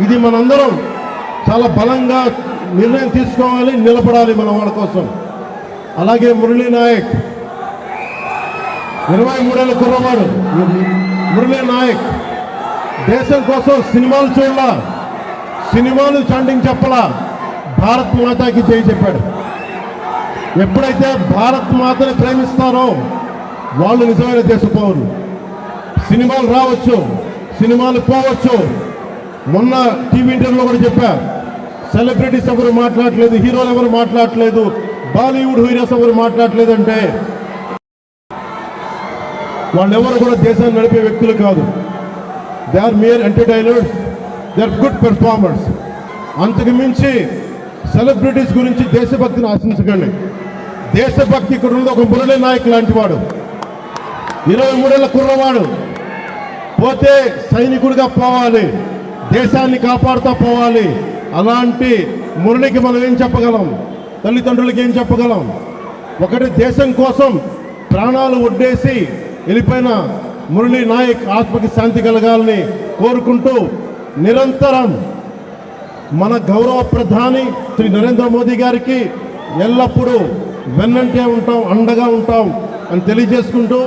ఇది మనందరం చాలా బలంగా నిర్ణయం తీసుకోవాలి, నిలబడాలి మన వాళ్ళ కోసం. అలాగే మురళీ నాయక్ 23 ఏళ్ళ కుర్రవాడు. మురళీ నాయక్ దేశం కోసం సినిమాలు చూడాల, సినిమాలు చాంటింగ్ చెప్పలా, భారత్ మాతాకి జై చెప్పాడు. ఎప్పుడైతే భారత్ మాతని ప్రేమిస్తారో వాళ్ళు నిజమైన దేశ పౌరులు. సినిమాలు రావచ్చు, సినిమాలు పోవచ్చు. మొన్న టీవీ ఇంటర్వ్యూలో కూడా చెప్పా, సెలబ్రిటీస్ ఎవరు మాట్లాడలేదు, హీరోలు ఎవరు మాట్లాడలేదు, బాలీవుడ్ హీరోస్ ఎవరు మాట్లాడలేదు అంటే వాళ్ళెవరు కూడా దేశాన్ని నడిపే వ్యక్తులు కాదు. They are mere entertainers, they are good performers. అంతకు మించి సెలబ్రిటీస్ గురించి దేశభక్తిని ఆశించకండి. దేశభక్తి ఇక్కడ ఉంది. ఒక మురళీ నాయక్ లాంటి వాడు, 23 ఏళ్ళ కుర్రవాడు, పోతే సైనికుడిగా పోవాలి, దేశాన్ని కాపాడుతూ పోవాలి. అలాంటి మురళికి మనం ఏం చెప్పగలం? తల్లిదండ్రులకి ఏం చెప్పగలం? ఒకటి, దేశం కోసం ప్రాణాలు ఒడ్డేసి వెళ్ళిపోయిన మురళీ నాయక్ ఆత్మకి శాంతి కలగాలని కోరుకుంటూ, నిరంతరం మన గౌరవ ప్రధాని శ్రీ నరేంద్ర మోదీ గారికి ఎల్లప్పుడూ వెన్నంటే ఉంటాం, అండగా ఉంటాం అని తెలియజేసుకుంటూ